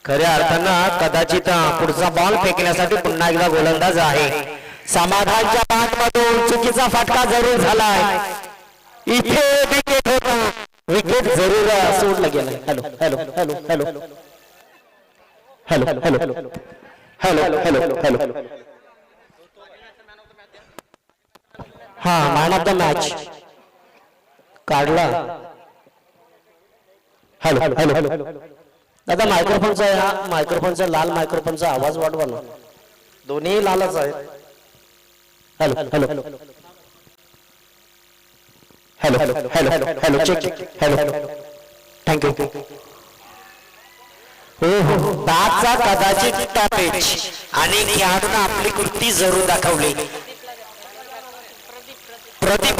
खऱ्या अर्थानं कदाचित पुढचा बॉल फेकण्यासाठी पुन्हा एकदा गोलंदाज आहे। समाधानच्या बॅटमधून चुकीचा फटका जरूर झालाय। इथे विकेट होता, विकेट जरूर सोडलं गेलं। Hello hello hello hello hello hello hello hello hello हा मॅन ऑफ द मॅच काढला। हॅलो हॅलो हॅलो दादा मायक्रोफोनचा लाल मायक्रोफोनचा आवाज वाढवा ना, दोन्ही लालच आहेत। Hello hello hello hello hello check hello thank you. हो हो बॅटचा कदाचित टॉपेज आणि खेळाडूने आपली कृती जरूर दाखवली। प्रदीप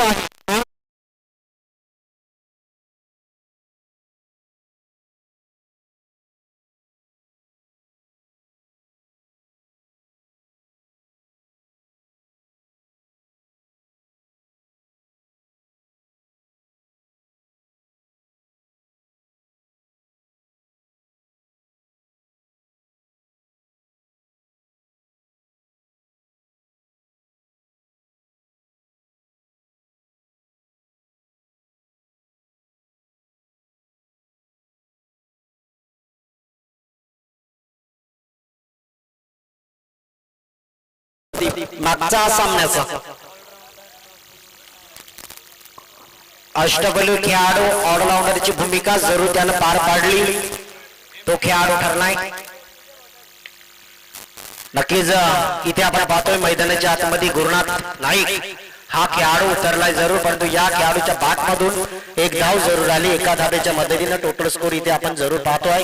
मागचा सामन्याचा अष्टपैलू खेळाडू ऑलराऊंडरची भूमिका जरूर त्यानं पार पाडली, तो खेळाडू ठरलाय। नक्कीच इथे आपण पाहतोय मैदानाच्या आतमध्ये गुरुनाथ नाईक हा खेळाडू उतरलाय जरूर, परंतु या खेळाडूच्या बॅटमधून एक धाव जरूर आली। एका धावेच्या मदतीने टोटल स्कोर इथे आपण जरूर पाहतोय।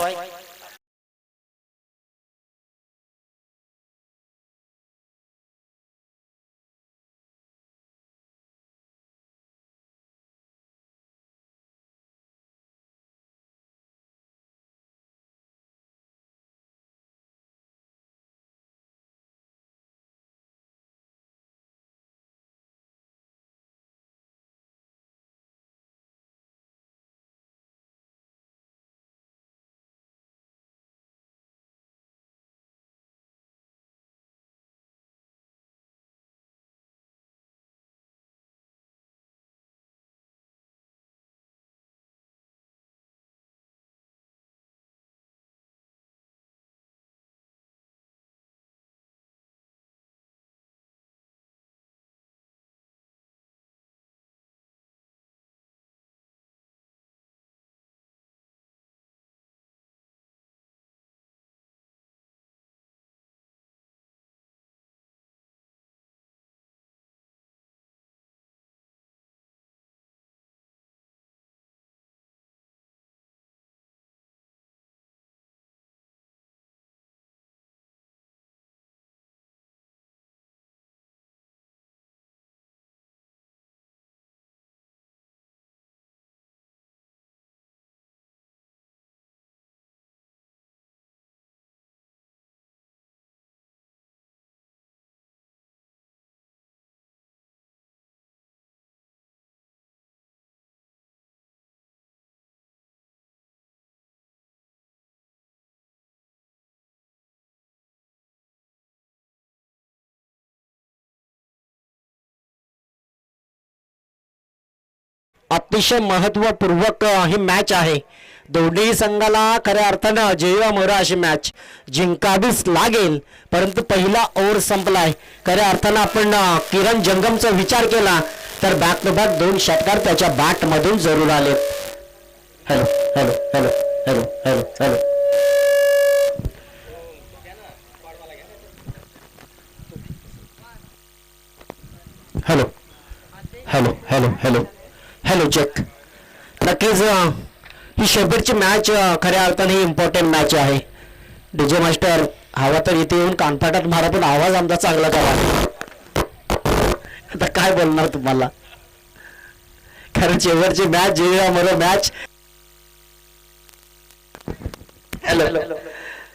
अतिशय महत्वपूर्वक ही मॅच आहे। दोन्ही संघाला खऱ्या अर्थानं जय मोरा अशी मॅच जिंकावीच लागेल, परंतु पहिला ओव्हर संपलाय। खऱ्या अर्थानं आपण किरण जंगमचा विचार केला तर बॅक टू बॅक 2 षटकार त्याच्या बॅट मधून जरूर आले। Hello hello hello hello hello hello hello hello hello hello hello check. नक्कीच ही शेवटची मॅच खऱ्या अर्थाने ही इम्पॉर्टंट मॅच आहे। डीजे मास्टर हवा तर इथे येऊन कानफाटात मारा, पण आवाज आमचा चांगला करा। आता काय बोलणार तुम्हाला, कारण शेवटची मॅच जेव्हा मरो मॅच। हॅलो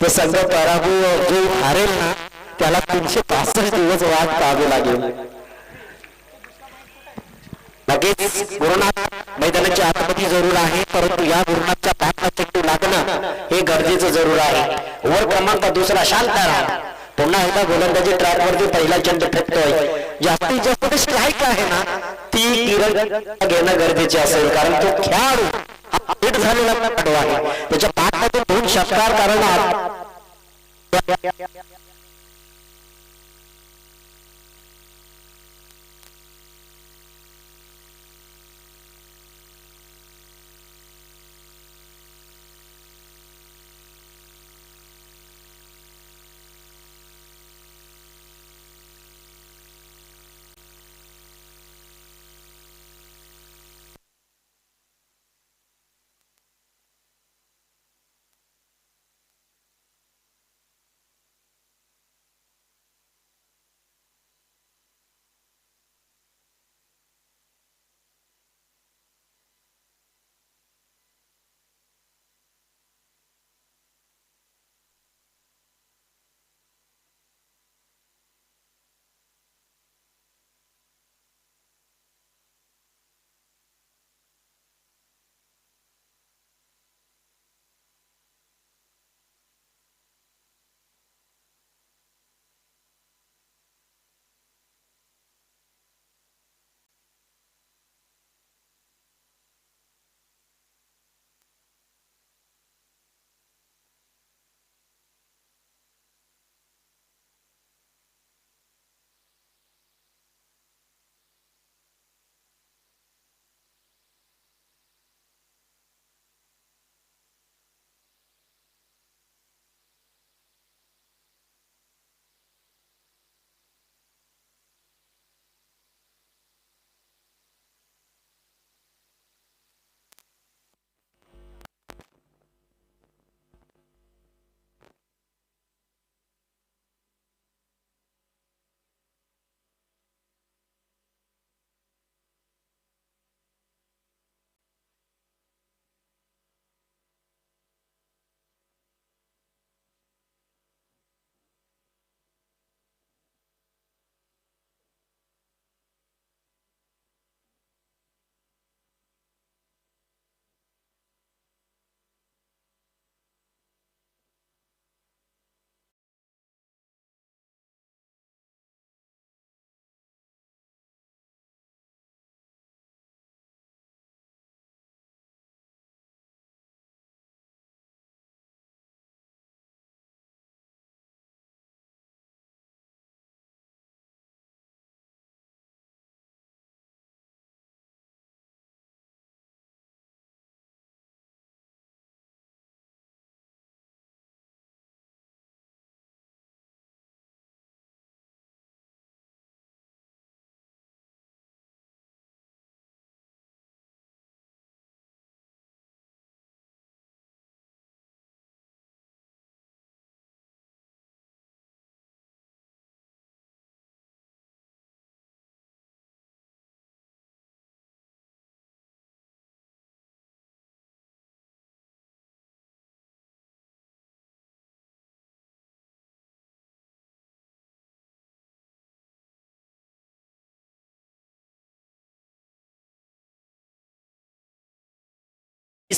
तो संघ पराभव जो हारेल ना त्याला 365 दिवस वाट पाहावी लागेल। नक्कीच गुरुनाथ मैदानाच्या आतमध्ये जरूर आहे, परंतु या गुरुनाथच्या बॅटला चेंडू लागणं हे गरजेचं गरजेचं जरूर आहे. ओव्हर क्रमांक दुसरा शांताराम पुन्हा एकदा गोलंदाजी ट्रॅक वरती पहिला चेंडू फेकतोय. जास्तीत जास्त स्ट्राईक आहे ना ती किरण घेणं गरजेचे असेल, कारण तो खेळाडू हिट झालेला खेळाडू आहे. त्याच्या पाठमध्ये 2 षटकार करणार.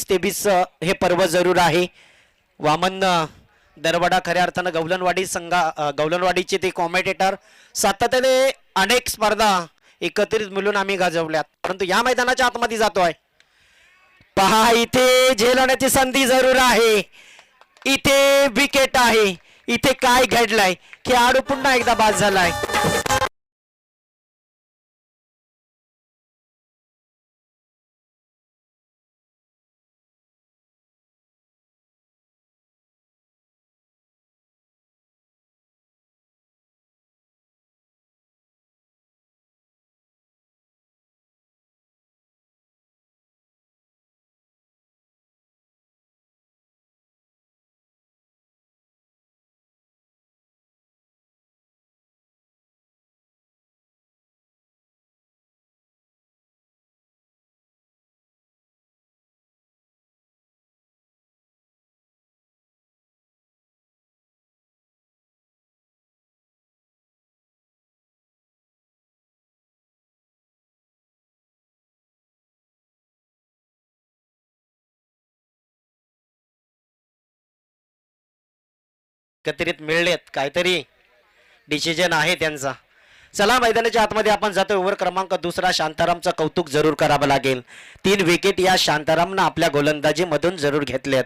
तेवीस हे पर्व जरूर आहे. वामन दरवडा खऱ्या अर्थानं गवलनवाडीचे ते कॉमेंटेटर सातत्याने अनेक स्पर्धा एकत्रित मिळून आम्ही गाजवल्यात, परंतु या मैदानाच्या आतमध्ये जातोय. पहा इथे झेलण्याची संधी जरूर आहे. इथे विकेट आहे. इथे काय घडलंय? खेळाडू पुन्हा एकदा बाद झालाय. एकत्रित मिळलेत, काहीतरी डिसिजन आहे त्यांचा. चला मैदानाच्या आतमध्ये आपण जातो. ओव्हर क्रमांक दुसरा. शांतारामचं कौतुक जरूर करावं लागेल. 3 विकेट या शांतारामनं आपल्या गोलंदाजीमधून जरूर घेतल्यात.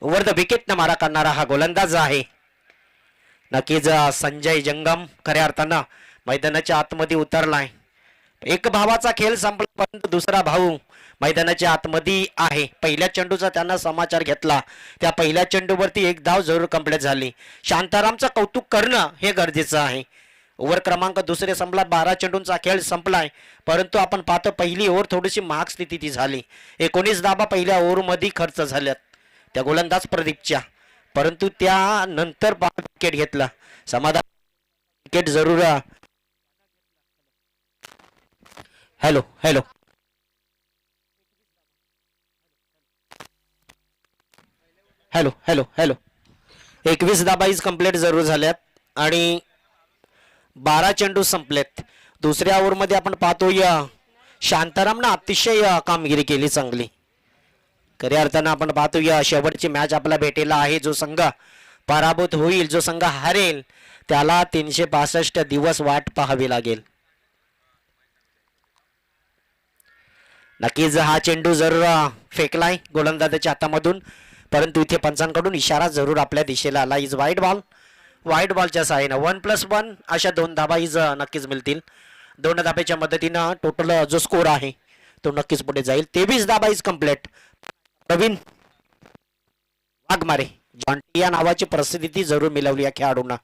ओव्हर द विकेटनं मारा करणारा हा गोलंदाज आहे. नक्कीच संजय जंगम खऱ्या अर्थानं मैदानाच्या आतमध्ये उतरलाय. एक भावाचा खेळ संपला परंतु दुसरा भाऊ मैदानाच्या आतमध्ये आहे. पहिल्या चेंडूचा त्यांना समाचार घेतला. त्या पहिल्या चेंडूवरती एक धाव जरूर कंप्लीट झाली. शांतारामचं कौतुक करणं हे गरजेचं आहे. ओव्हर क्रमांक दुसरे संपला. 12 चेंडूंचा खेळ संपलाय परंतु आपण पाहतो पहिली ओव्हर थोडीशी महाग स्थिती ती झाली. 19 धाबा पहिल्या ओव्हरमध्ये खर्च झाल्यात त्या गोलंदाज प्रदीपच्या. परंतु त्यानंतर विकेट घेतला. समाधान विकेट जरूर. Hello hello hello hello hello 21 dhaba is complete जरूर झाल्यात आणि 12 चेंडू संपलेत. दुसऱ्या ओव्हरमध्ये आपण पाहतो या शांतारामनं अतिशय कामगिरी केली चांगली. खऱ्या अर्थानं आपण पाहतो या शेवटची मॅच आपला भेटेला आहे. जो संघ पराभूत होईल, जो संघ हारेल त्याला 365 दिवस वाट पाहावी लागेल. नक्कीच हा चेंडू जरूर फेकलाय गोलंदाजाच्या हातामधून परंतु इथे पंचांकडून इशारा जरूर आपल्या दिशेला आला. इज वाईट बॉल. वाईट बॉलच्या साहाय्यानं 1+1 अशा 2 धाबा इज नक्कीच मिळतील. 2 धाब्याच्या मदतीनं टोटल जो स्कोर आहे तो नक्कीच पुढे जाईल. 23 dhaba is complete. Praveen Waghmare Jonty या नावाची प्रसिद्धी जरूर मिळवली या खेळाडूंना.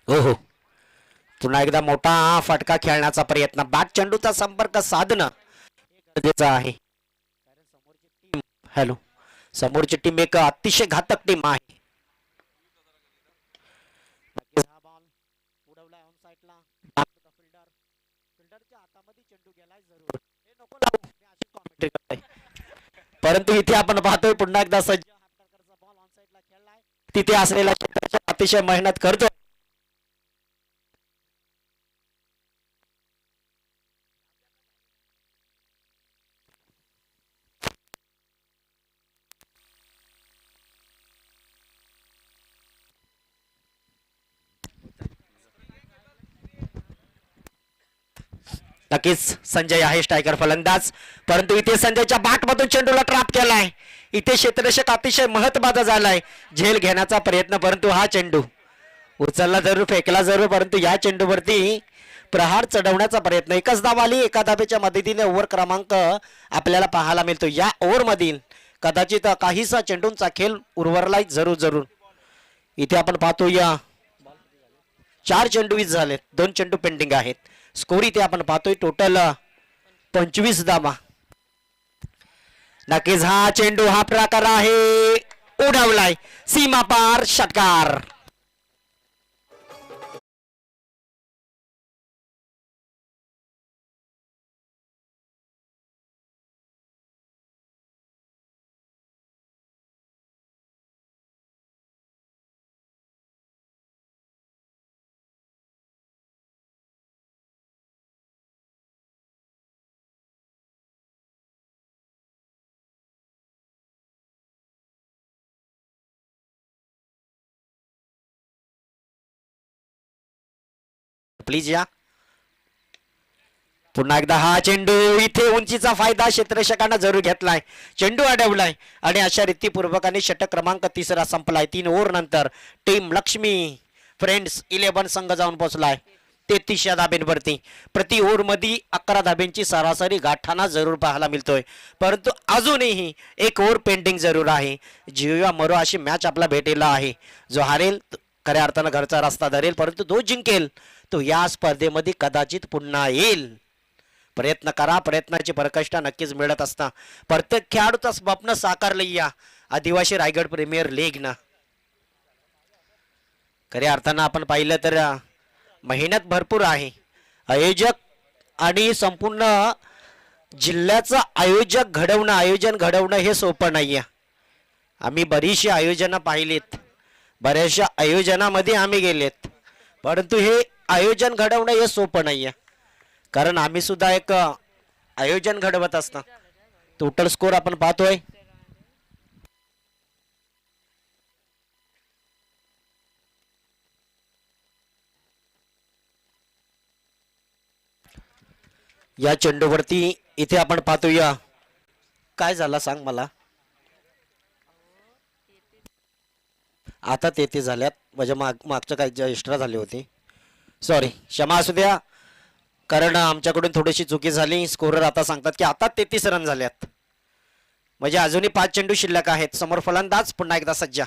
हो हो पुन्हा एकदा मोठा फटका खेळण्याचा प्रयत्न. बॅट चेंडूचा संपर्क साधणं गरजेचं आहे. हॅलो समोरची टीम एक अतिशय घातक टीम आहे. परंतु इथे आपण पाहतोय पुन्हा एकदा सज्ज तिथे असलेला अतिशय मेहनत करतो. नक्कीच संजय आहे स्ट्रायकर फलंदाज परंतु इथे संजयच्या बॅटमधून चेंडूला ट्रॅप केलाय. इथे क्षेत्ररक्षक अतिशय महत्वाचा झालाय. झेल घेण्याचा प्रयत्न परंतु हा चेंडू उचलला जरूर, फेकला जरूर परंतु या चेंडूवरती प्रहार चढवण्याचा प्रयत्न. एकच धाव आली. एका धावेच्या मदतीने ओव्हर क्रमांक आपल्याला पाहायला मिळतो. या ओव्हर मधील कदाचित काहीसा चेंडूंचा खेळ उर्वरलाय जरूर जरूर. इथे आपण पाहतो या 4 चेंडू झालेत. 2 चेंडू पेंडिंग आहेत. स्कोर इथे आपण पाहतोय टोटल 25 धावा. नक्कीच हा चेंडू हा प्रकार आहे उडवलाय सीमा पार षटकार. प्लीज या. पुन्हा एकदा हा चेंडू इथे उंचीचा फायदा क्षेत्ररक्षकांना जरूर घेतलाय. चेंडू अडवलाय आणि अशा रीतीपूर्वकाने षटक क्रमांक 3 संपलाय. 3 ओव्हर नंतर टीम लक्ष्मी फ्रेंड्स 11 संघ जाऊन पोहोचलाय 33 धाब्यांवरती. प्रति ओव्हर मध्ये 11 धाब्यांची सरासरी गाठाना जरूर पाहायला मिळतोय. परंतु अजूनही एक ओव्हर पेंडिंग जरूर आहे. जिओ मरो अशी मॅच आपला भेटेला आहे. जो हारेल खऱ्या अर्थानं घरचा रस्ता धरेल परंतु जो जिंकेल तो या स्पर्धेमध्ये कदाचित पुन्हा येईल. प्रयत्न करा. प्रयत्नाची परकष्टा नक्कीच मिळत असता. प्रत्येक खेळाडूचा स्वप्न साकारलं या आदिवासी रायगड प्रीमियर लीग ना. खऱ्या अर्थानं आपण पाहिलं तर मेहनत भरपूर आहे. आयोजक आणि संपूर्ण जिल्ह्याचं आयोजन घडवणं हे सोपं नाहीये. आम्ही बरीचशी आयोजनं पाहिलीत. बऱ्याचशा आयोजनामध्ये आम्ही गेलेत परंतु हे आयोजन घडवणं हे सोपं नाहीये. कारण आम्ही सुद्धा एक आयोजन घडवत असतो. टोटल स्कोर आपण पाहतोय या चेंडूवरती इथे आपण पाहतोया काय झाला सांग मला. आता ते झाल्यात म्हणजे मागच्या काही ज्या एक्स्ट्रा झाले होते. सॉरी, क्षमा असू द्या, कारण आमच्याकडून थोडीशी चुकी झाली. स्कोरर आता सांगतात की आता 33 रन झाल्यात, म्हणजे अजूनही 5 चेंडू शिल्लक आहेत. समोर फलंदाज पुन्हा एकदा सज्जा.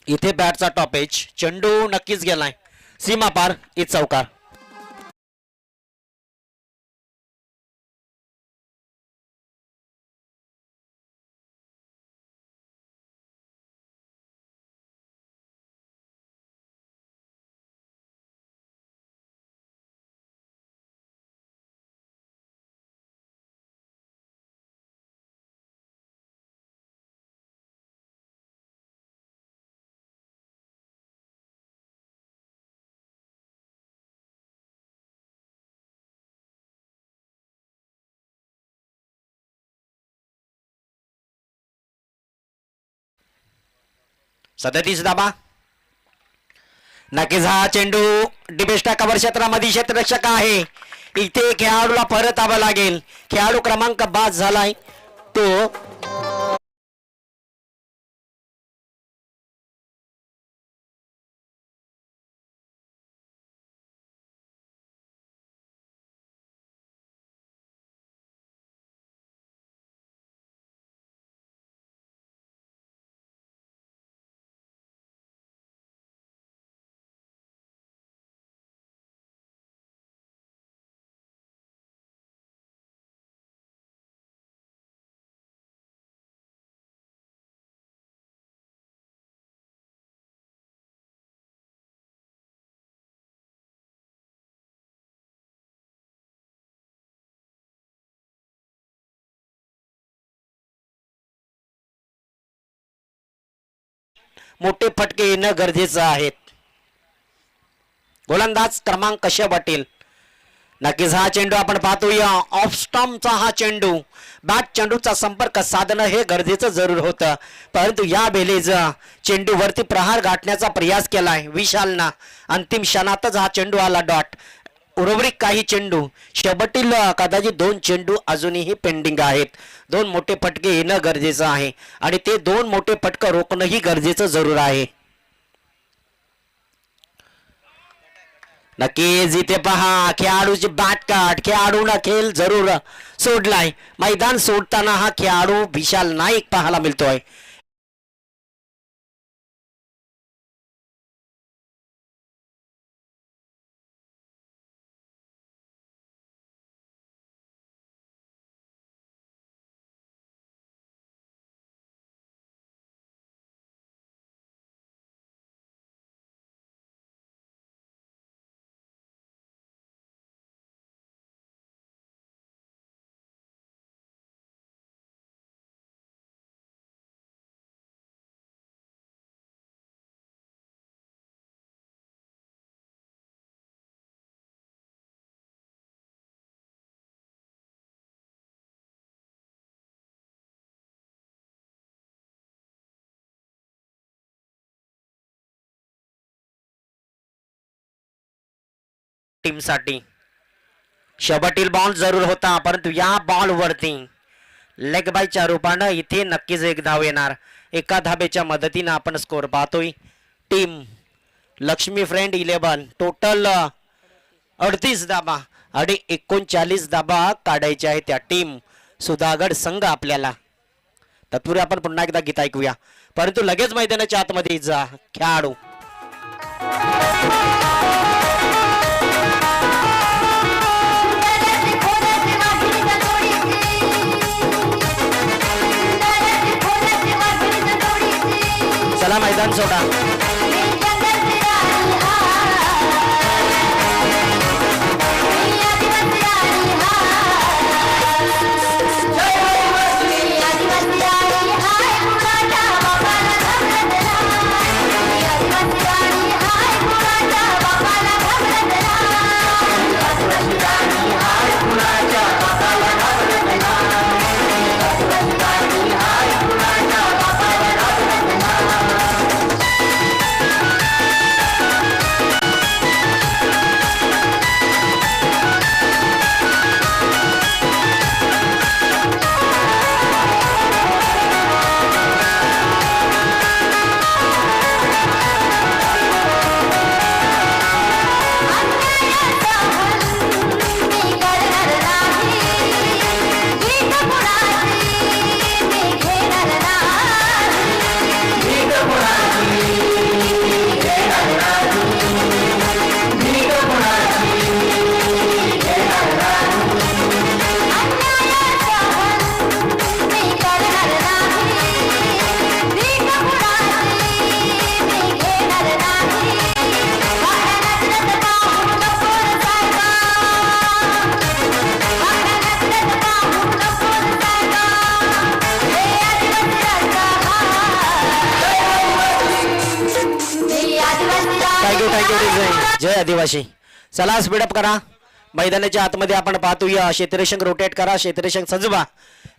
इथे बॅटचा टॉपेज, चेंडू नक्कीच गेलाय सीमा पार, इथ चौकार. सदतीस धाबा. नक्कीच हा चेंडू डिबेस्टा कव्हर क्षेत्रामध्ये क्षेत्ररक्षक आहे. इथे खेळाडूला परत यावं लागेल. खेळाडू क्रमांक 5 झालाय तो. मोठे फटके येणं गरजेचं आहे. गोलंदाज क्रमांक कशा वाटेल. नक्कीच हा चेंडू आपण पाहतोया ऑफ स्टंपचा हा चेंडू. बॅट चेंडूचा संपर्क साधणं हे गरजेचं जरूर होतं, परंतु या बेलेचा चेंडूवरती प्रहार गाठण्याचा प्रयास केलाय विशालना. अंतिम क्षणातच हा चेंडू आला डॉट. उर्वरित काही चेंडू शेवटील कदाचित 2 चेंडू अजूनही पेंडिंग आहेत. 2 मोठे फटके येणं गरजेचं आहे आणि ते 2 मोठे फटके रोखणंही गरजेचं जरूर आहे. नक्कीच इथे पहा खेळाडूची बॅट काट. खेळाडूला खेळ जरूर सोडलाय. मैदान सोडताना हा खेळाडू विशाल नाईक पाहायला मिळतोय. टीम साठी शेवटील बॉल जरूर होता, परंतु या बॉल वरती लेग बायच्या रूपानं इथे नक्कीच एक धाव येणार. एका धाबेच्या मदतीनं आपण स्कोर पाहतोय. टीम लक्ष्मी फ्रेंड 11 टोटल 38 धाबा आणि 39 धाबा काढायचे आहे त्या टीम सुधागड संघ आपल्याला. तत्पूर्वी आपण पुन्हा एकदा गीत ऐकूया, परंतु लगेच मैदानाच्या आतमध्ये जा खेळाडू. चला मैदान सोडा. जय आदिवासी. चला स्पीडअप करा. मैदानाच्या आतमध्ये आपण पाहतोया क्षेत्ररक्षक रोटेट करा. क्षेत्ररक्षक सजवा.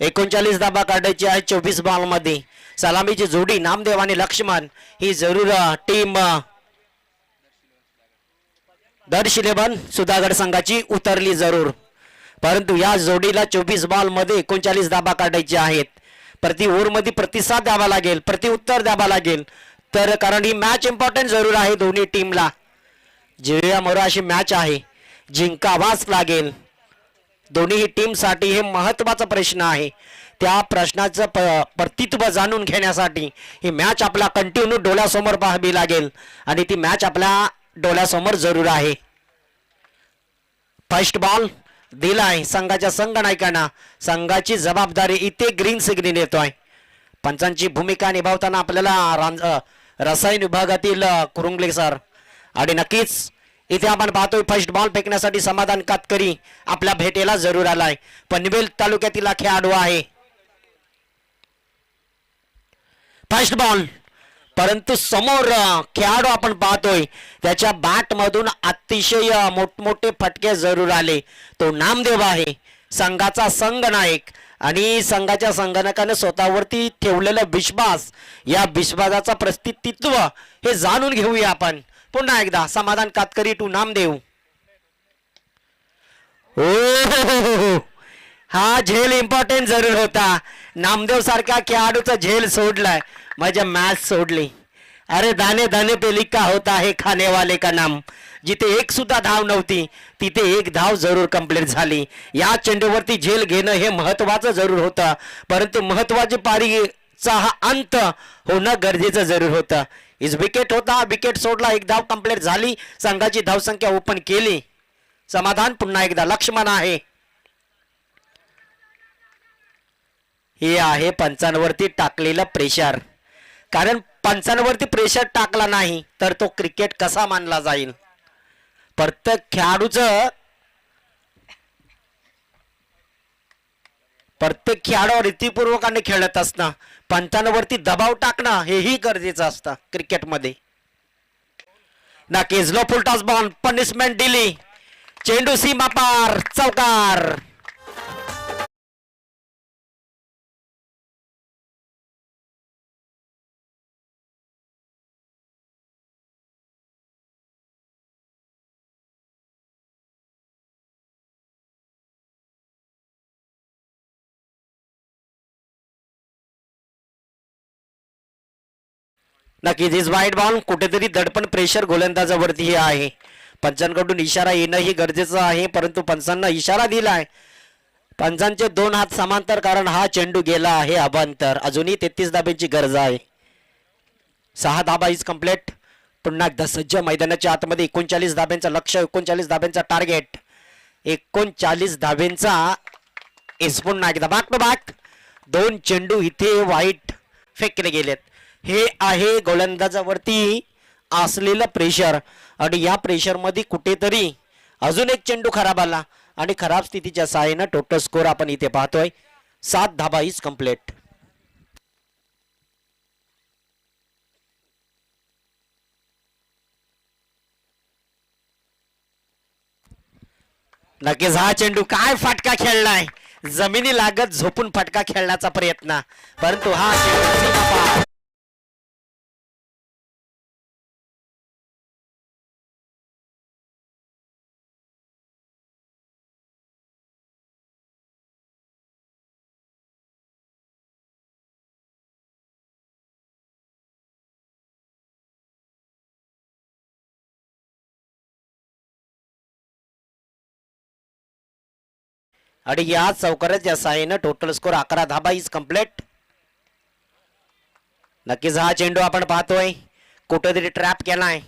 39 धाबा काढायची आहे 24 बॉल मध्ये. सलामीची जोडी नामदेव आणि लक्ष्मण ही जरूर टीम दर्श 11 सुधागड संघाची उतरली जरूर. परंतु या जोडीला 24 बॉल मध्ये 39 धाबा काढायचे आहेत. प्रति ओव्हर मध्ये प्रतिसाद द्यावा लागेल, प्रति उत्तर द्यावा लागेल. तर कारण ही मॅच इम्पॉर्टंट जरूर आहे दोन्ही टीमला. जिया मरो अशी मॅच आहे, जिंकावाच लागेल. दोन्ही टीमसाठी हे महत्त्वाचा प्रश्न आहे. त्या प्रश्नाचं प्रतित्व जाणून घेण्यासाठी ही मॅच आपला कंटिन्यू डोळ्यासमोर पाहावी लागेल आणि ती मॅच आपल्या डोळ्यासमोर जरूर आहे. फर्स्ट बॉल दिलाय संघाच्या संघनायकांना. संघाची जबाबदारी इथे ग्रीन सिग्नल येतोय. पंचांची भूमिका निभावताना आपल्याला रसायन विभागातील कुरुंगले सर आणि नक्कीच इथे आपण पाहतोय फर्स्ट बॉल फेकण्यासाठी समाधान कातकरी आपल्या भेटेला जरूर आलाय. पनवेल तालुक्यातील खेळाडू आहे. फर्स्ट बॉल परंतु समोर खेळाडू आपण पाहतोय त्याच्या बॅट मधून अतिशय मोठमोठे फटके जरूर आले. तो नामदेव आहे, संघाचा संघनायक आणि संघाच्या संगणकाने स्वतःवरती ठेवलेला विश्वास. या विश्वासाचा प्रतिनिधित्व हे जाणून घेऊया आपण. पुन्हा एकदा समाधान कातकरी टू नामदेव. ओ हा झेल इम्पॉर्टंट जरूर होता. नामदेव सारख्या खेळाडूचा झेल सोडलाय माझ्या मॅच सोडली. अरे दाने दाने पे लिखा होता है खाने वाले का नाम. जिथे एक सुद्धा धाव नव्हती तिथे एक धाव जरूर कंप्लीट झाली. या चेंडूवरती झेल घेणं हे महत्वाचं जरूर होतं. परंतु महत्वाची पारीचा हा अंत होणं गरजेचं जरूर होतं. इस विकेट होता, विकेट सोडला, एक धाव कंप्लीट झाली. संघाची धावसंख्या ओपन केली. समाधान पुन्हा एकदा लक्ष्मण आहे. हे आहे पंचांवरती टाकलेलं प्रेशर. कारण पंचांवरती प्रेशर टाकला नाही तर तो क्रिकेट कसा मानला जाईल. प्रत्येक खेळाडू रीतीपूर्वकाने खेळत असणं, पंचांवरती दबाव टाकणं हेही गरजेचं असतं क्रिकेटमध्ये. नक्कीच लो फुलटॉस बॉल पनिशमेंट दिली. चेंडू सीमा पार, चौकार. नक्कीच इज वाईट बॉल. कुठेतरी दडपण प्रेशर गोलंदाजावरती आहे. पंचांकडून इशारा येणं ही गरजेचं आहे. परंतु पंचांना इशारा दिलाय. पंचांचे 2 हात समांतर कारण हा चेंडू गेला आहे अभांतर. अजूनही 33 धाब्यांची गरज आहे. 6 धाबा इज कम्प्लीट. पुन्हा एकदा सज्ज मैदानाच्या आतमध्ये 39 धाब्यांचा लक्ष, 39 धाब्यांचा टार्गेट, 39 धाब्यांचा इज. पुन्हा एकदा बॅक टू बॅक 2 चेंडू इथे वाईट फेकले गेलेत. हे आहे गोलंदाजावरती असलेलं प्रेशर आणि या प्रेशर मध्ये कुठेतरी अजून एक चेंडू खराब आला आणि खराब स्थितीच्या सहाय्याने टोटल स्कोर आपण इथे पाहतोय 7 धाबा इज कम्प्लीट. नक्कीच हा चेंडू काय फटका खेळलाय. जमिनी लागत झोपून फटका खेळण्याचा प्रयत्न, परंतु हा चेंडू आणि या चौकाराच्या साहाय्याने total score 11 dhaba is complete. नक्कीच हा चेंडू आपण पाहतोय कुठेतरी ट्रॅप केलाय.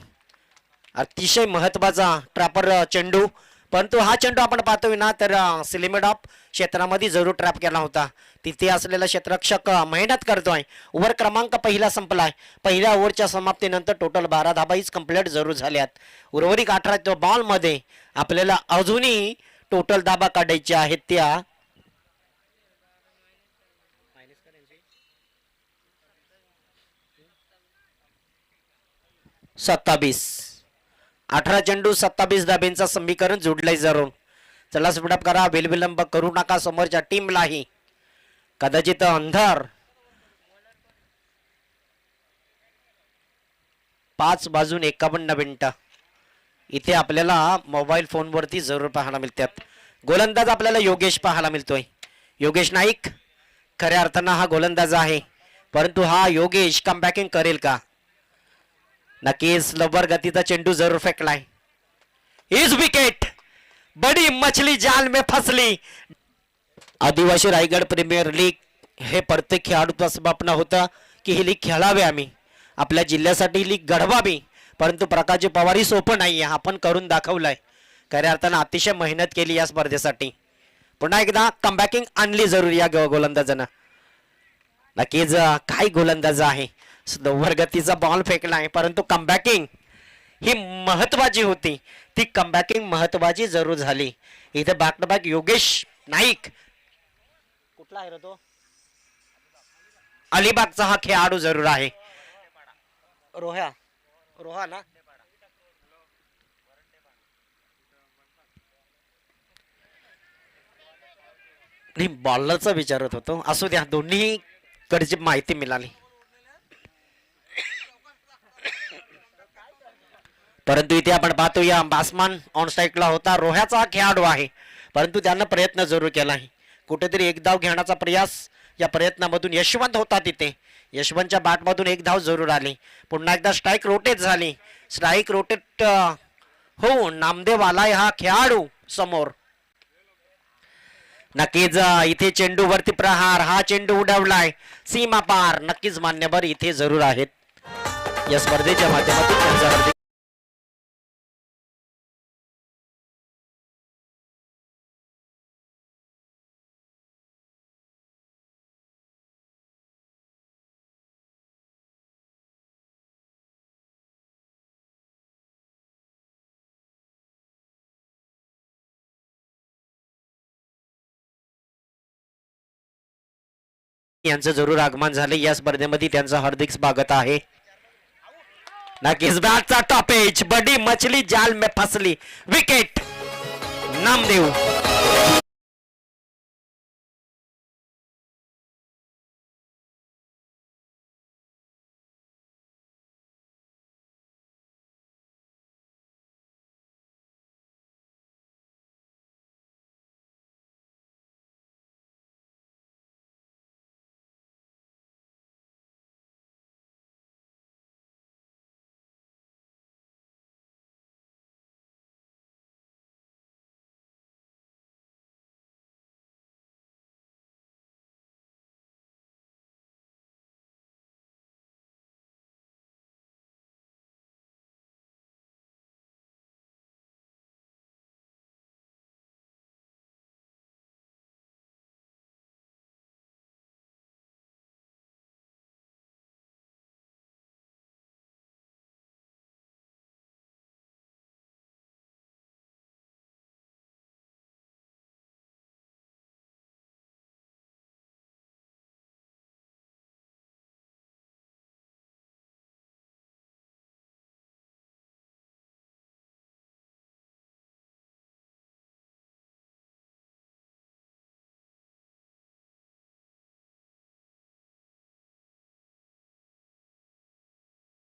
अतिशय महत्वाचा ट्रॅपर चेंडू. परंतु हा चेंडू आपण पाहतोय ना तर सिलिमिड ऑफ क्षेत्रामध्ये जरूर ट्रॅप केला होता. तिथे असलेला क्षेत्ररक्षक मेहनत करतोय. ओव्हर क्रमांक पहिला संपलाय. पहिल्या ओव्हरच्या समाप्तीनंतर टोटल 12 धाबा इज कम्प्लीट जरूर झाल्यात. उर्वरित 18 बॉल मध्ये आपल्याला अजूनही टोटल धाबा काढायच्या आहेत त्या 27. 18 चेंडू 27 धाब्यांचा समीकरण जुडलंय जरूर. चला स्पीडअप करा, विलंब करू नका समोरच्या टीमलाही. कदाचित अंधार 5:51 इथे आपल्याला मोबाईल फोनवरती जरूर पाहायला मिळतात. गोलंदाज आपल्याला योगेश पाहायला मिळतोय. योगेश नाईक खऱ्या अर्थानं हा गोलंदाज आहे, परंतु हा योगेश कमबॅकिंग करेल का? नक्कीच लवकर गतीचा चेंडू जरूर फेकलाय. Is wicket. बडी मछली जाल में फसली. आदिवासी रायगड प्रीमियर लीग हे प्रत्येक खेळाडूचं स्वप्न होतं की ही लीग खेळावी, आम्ही आपल्या जिल्ह्यासाठी ही लीग घडवावी, परंतु प्रकाशजी पवार ही सोपं नाही आहे. आपण करून दाखवलंय. खऱ्या अर्थानं अतिशय मेहनत केली या स्पर्धेसाठी. पुन्हा एकदा कमबॅकिंग आणली जरूर या गोलंदाजानं. नक्कीच काय गोलंदाज आहे. स्लोवर गतीचा बॉल फेकलाय, परंतु कमबॅकिंग ही महत्वाची होती. ती कमबॅकिंग महत्वाची जरूर झाली. इथे back to back Yogesh Naik, कुठला आहे रे तो, अलिबागचा हा खेळाडू जरूर आहे. रोहा ना. नाही, बॉलरचा विचारत होतो. असू द्या, दोन्ही कडची माहिती मिळाली. परंतु इथे आपण पाहतो या बासमान ऑन स्ट्राईकला होता. रोह्याचा हा खेळाडू आहे, परंतु त्यानं प्रयत्न जरूर केला आहे. कुठेतरी एक धाव घेण्याचा प्रयास, या प्रयत्नामधून यशवंत होता तिथे. यशवंतच्या बॅटमधून एक धाव जरूर आली. पुन्हा एकदा स्ट्राईक रोटेट झाली. स्ट्राईक रोटेट हो, नामदेव आलाय हा खेळाडू समोर. नक्कीच इथे चेंडू वरती प्रहार, हा चेंडू उडवलाय सीमा पार. नक्कीच मान्यवर इथे जरूर आहेत या स्पर्धेच्या माध्यमातून त्यांचा यांचं जरूर आगमन झाले या स्पर्धेमध्ये. त्यांचं हार्दिक स्वागत आहे. नक्कीच बॅटचा टॉपेज, बडी मछली जाल में फसली. विकेट नामदेव.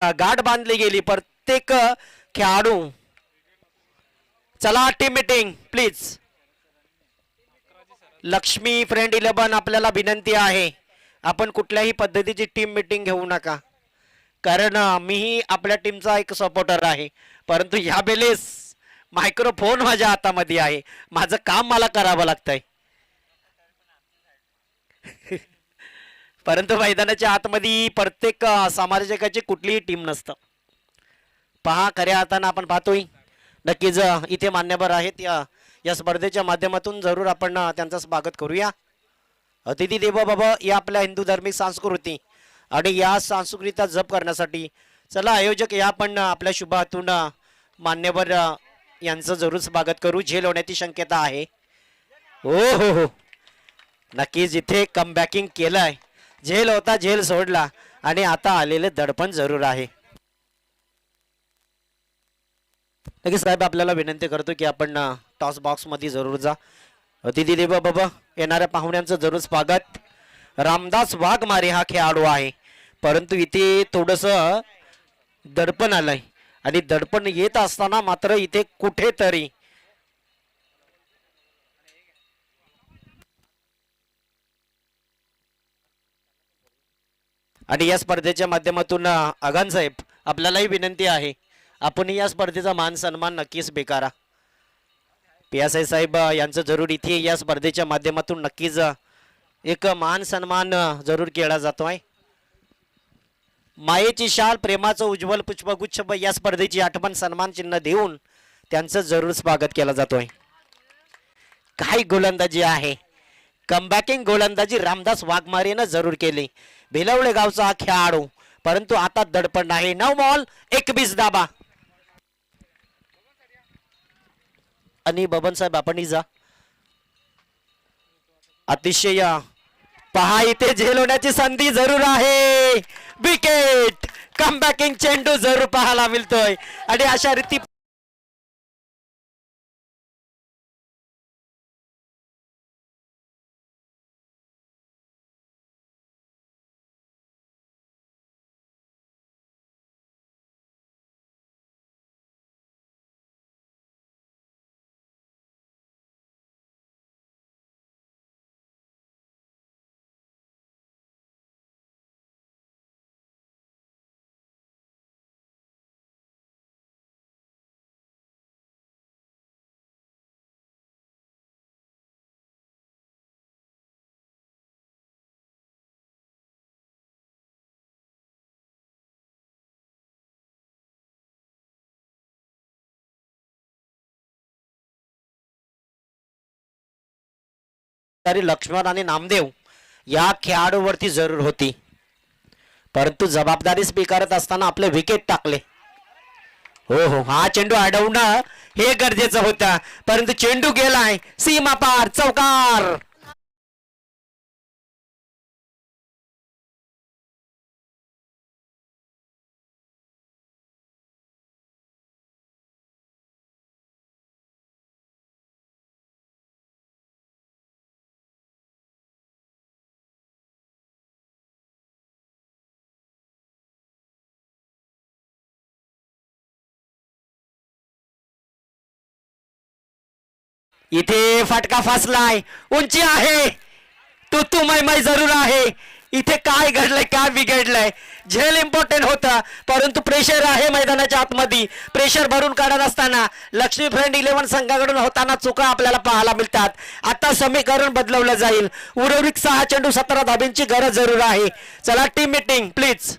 गाठ बांधली गेली प्रत्येक खेळाडू. चला team meeting please. Lakshmi friend 11 आपल्याला विनंती आहे, आपण कुठल्याही पद्धतीची टीम मीटिंग घेऊ नका, कारण मीही आपल्या टीमचा एक सपोर्टर आहे, परंतु ह्या वेळेस मायक्रोफोन माझ्या हातामध्ये आहे, माझं काम मला करावं लागतंय. परंतु मैदानाच्या आतमध्ये प्रत्येक समालोचकाची कुठलीही टीम नसतं. पहा, खऱ्या अर्थानं आपण पाहतोय नक्कीच इथे मान्यवर आहेत. या स्पर्धेच्या माध्यमातून जरूर आपण त्यांचं स्वागत करूया. अतिथी देवो भव या आपल्या हिंदू धार्मिक संस्कृती आणि या संस्कृतीचा जप करण्यासाठी चला आयोजक या आपण आपल्या शुभ हातून मान्यवर यांचं जरूर स्वागत करू. झेल होण्याची शक्यता आहे. हो हो हो, नक्कीच इथे कमबॅकिंग केलंय. झेल होता, झेल सोडला आणि आता आलेले दडपण जरूर आहे. नक्कीच साहेब आपल्याला विनंती करतो की आपण टॉस बॉक्स मध्ये जरूर जा. अतिथी देव बाबा येणाऱ्या पाहुण्यांचं जरूर स्वागत. रामदास वाघमारे हा खेळाडू आहे, परंतु इथे थोडस दडपण आलंय आणि दडपण येत असताना मात्र इथे कुठेतरी आणि या स्पर्धेच्या माध्यमातून आगान साहेब आपल्यालाही विनंती आहे आपण या स्पर्धेचा मान सन्मान नक्कीच बेकारा. PSI साहेब यांचं जरूर इथे या स्पर्धेच्या माध्यमातून नक्कीच एक मान सन्मान जरूर केला जातोय. मायेची शाल प्रेमाचं उज्ज्वल पुष्पगुच्छ या स्पर्धेची आठवण सन्मान चिन्ह देऊन त्यांचं जरूर स्वागत केलं जातोय. काय गोलंदाजी आहे, कमबॅकिंग गोलंदाजी रामदास वाघमारेनं जरूर केली. भिलवळे गावचा हा खेळाडू, परंतु आता दडपण आहे. 9 बॉल 21 धावा. आणि बबन साहेब आपण जा अतिशय पहा इथे झेल होण्याची संधी जरूर आहे. विकेट कमबॅकिंग चेंडू जरूर पाहायला मिळतोय आणि अशा रीती लक्ष्मण आणि नामदेव या खेळाडूवरती जरूर होती, परंतु जबाबदारी स्वीकारत असताना आपले विकेट टाकले. हो हो हा चेंडू अडवणं हे गरजेचं होतं, परंतु चेंडू गेलाय सीमा पार. चौकार. इथे फटका फासलाय, उंची आहे, तू मै जरूर आहे. इथे काय घडलंय, काय बिघडलंय. झेल इम्पॉर्टंट होता, परंतु प्रेशर आहे मैदानाच्या आतमध्ये. प्रेशर भरून काढत असताना लक्ष्मी फ्रेंड 11 संघाकडून होताना चुका आपल्याला पाहायला मिळतात. आता समीकरण बदलवलं जाईल. उर्वरित 6 चेंडू 17 धाब्यांची गरज जरूर आहे. चला टीम मीटिंग प्लीज.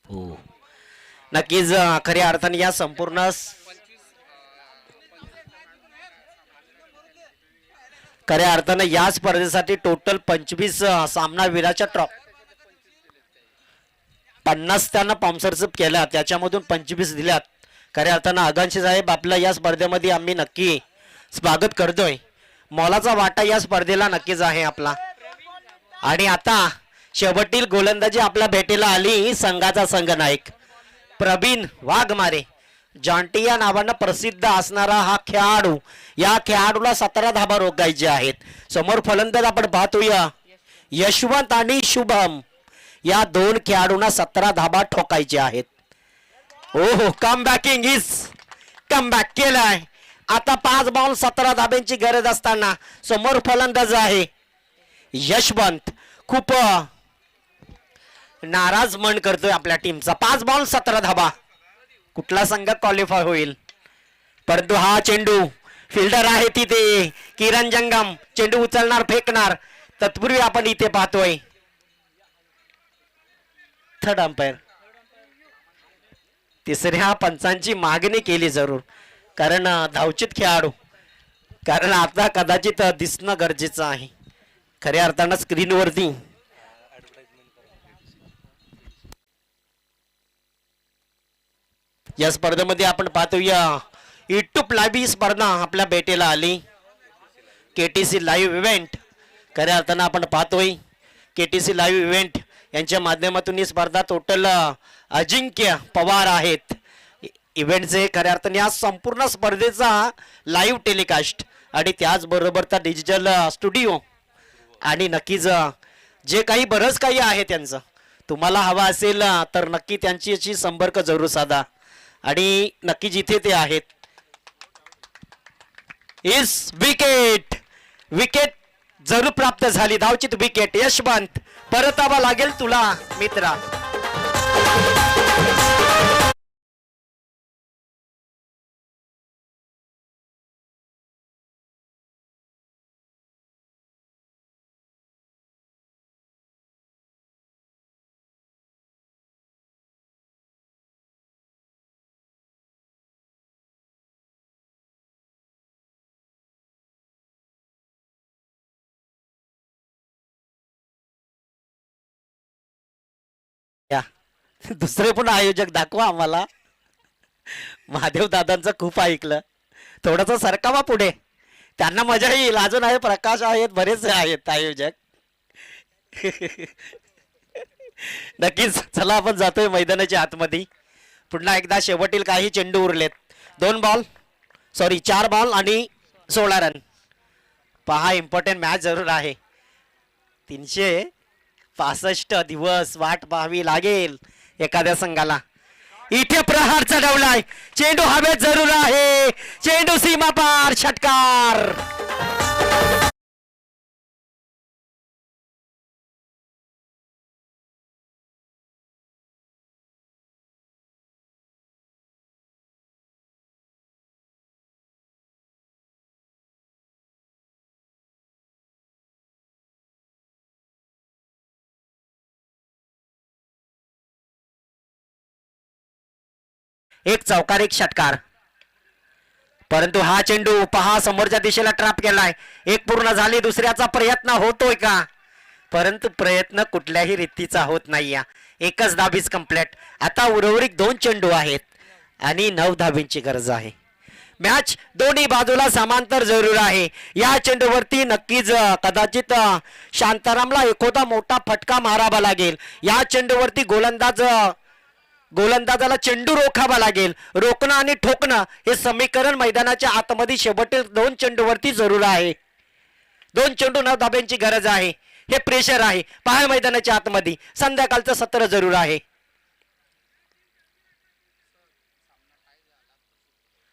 हो नक्कीच खऱ्या अर्थाने या संपूर्ण खऱ्या अर्थाने या स्पर्धेसाठी टोटल 25 सामनावीराच्या 50 त्यांना स्पॉन्सरशिप केल्या, त्याच्यामधून 25 दिल्यात. खऱ्या अर्थानं आगांशी साहेब आपल्या या स्पर्धेमध्ये आम्ही नक्की स्वागत करतोय. मोलाचा वाटा या स्पर्धेला नक्कीच आहे आपला. आणि आता शेवटील गोलंदाजी आपल्या भेटीला आली. संघाचा संघनायक प्रवीण वाघमारे जॉन्टी या नावानं प्रसिद्ध असणारा हा खेळाडू. या खेळाडूला 17 धाबा रोखायचे आहेत. समोर फलंदाज आपण पाहतोया यशवंत आणि शुभम या 2 खेळाडूंना 17 धाबा ठोकायचे आहेत. ओहो कमबॅकिंग इज कमबॅक केलाय. आता 5 बॉल 17 धाब्यांची गरज असताना समोर फलंदाज आहे यशवंत. खूप नाराज मन करतोय आपल्या टीमचा. 5 बॉल 17 धाबा. कुठला संघ क्वालिफाय होईल, परंतु हा चेंडू फिल्डर आहे तिथे किरण जंगम चेंडू उचलणार फेकणार. तत्पूर्वी आपण इथे पाहतोय थर्ड अंपायर तिसऱ्या पंचांची मागणी केली जरूर, कारण धावचित खेळाडू, कारण आता कदाचित दिसणं गरजेचं आहे. खऱ्या अर्थानं स्क्रीनवरती या स्पर्धेमध्ये आपण पाहतोया युट्यूब लाईव्ह ही स्पर्धा आपल्या भेटीला आली. KTC लाईव्ह इव्हेंट खऱ्या अर्थानं आपण पाहतोय केटीसी लाईव्ह इव्हेंट यांच्या माध्यमातून ही स्पर्धा टोटल अजिंक्य पवार आहेत इव्हेंटचे खऱ्या अर्थाने या संपूर्ण स्पर्धेचा लाईव्ह टेलिकास्ट आणि त्याचबरोबर त्या डिजिटल स्टुडिओ आणि नक्कीच जे काही बरंच काही आहे त्यांचं तुम्हाला हवा असेल तर नक्की त्यांच्याशी संपर्क जरूर साधा आणि नक्की जिथे ते आहेत. इस विकेट विकेट जरूर प्राप्त झाली धावचित विकेट यशवंत परतावा लागेल तुला मित्रा. या दुसरे पण आयोजक दाखवा आम्हाला. महादेव दादांचं खूप ऐकलं थोडंसं सरकावा पुढे त्यांना मजा येईल. अजून आहे प्रकाश आहेत बरेचसे आहेत आयोजक. नक्कीच चला आपण जातोय मैदानाच्या आतमध्ये. पुन्हा एकदा शेवटील काही चेंडू उरलेत. 4 बॉल आणि 16 रन. पहा इम्पॉर्टंट मॅच जरूर आहे. 365 दिवस वाट पाहावी लागेल एखाद्या संघाला. इथे प्रहार चढवलाय चेंडू हवेत जरूर आहे. चेंडू सीमा पार षटकार. एक चौकार एक षटकार. परंतु हा चेंडू पहा समोरच्या दिशेला ट्रॅप केलाय. एक पूर्ण झाली दुसऱ्याचा प्रयत्न होतोय का परंतु प्रयत्न कुठल्याही रीतीचा होत नाही. एकच धाबीच कंप्लीट. आता उर्वरित 2 चेंडू आहेत आणि 9 धाबींची गरज आहे. मॅच दोन्ही बाजूला समांतर जरूर आहे. या चेंडूवरती नक्कीच कदाचित शांतारामला एखादा मोठा फटका मारावा लागेल. या चेंडूवरती गोलंदाजाला चेंडू रोखावा लागेल. रोखणं आणि ठोकणं हे समीकरण मैदानाच्या आतमध्ये शेवटतील 2 चेंडूवरती जरूर आहे. 2 चेंडू 9 धाब्यांची गरज आहे. हे प्रेशर आहे. पहा मैदानाच्या आतमध्ये संध्याकाळचं सत्र जरूर आहे.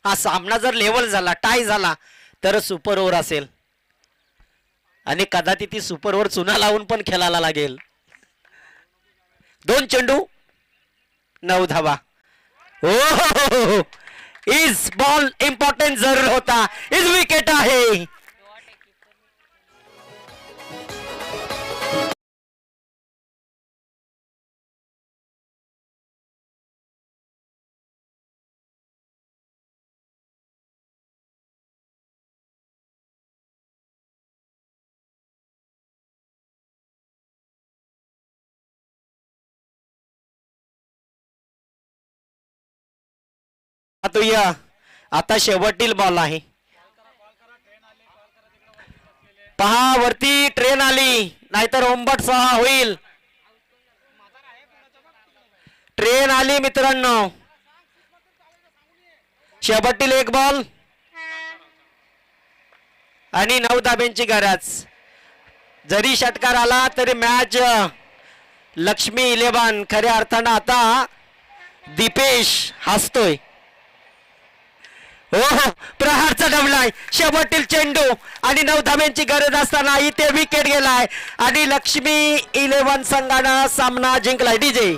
हा सामना जर लेवल झाला टाय झाला तर सुपर ओव्हर असेल आणि कदाचित ती सुपर ओव्हर चुना लावून पण खेळायला लागेल. 2 चेंडू 9 धावा. हो इस बॉल इम्पॉर्टंट जरूर होता. इस विकेट आहे. आता शेवटील बॉल आहे. पहा वरती ट्रेन आली नाहीतर ओंबट 6 होईल. ट्रेन आली मित्रांनो. शेवटील एक बॉल आणि 9 धाब्यांची गरज. जरी षटकार आला तरी मॅच लक्ष्मी 11 खऱ्या अर्थानं आता दीपेश हसतोय. हो प्रहार चढवलाय. शेवटील चेंडू आणि 9 धाब्यांची गरज असताना इथे विकेट गेलाय आणि लक्ष्मी 11 संघानं सामना जिंकलाय. डीजे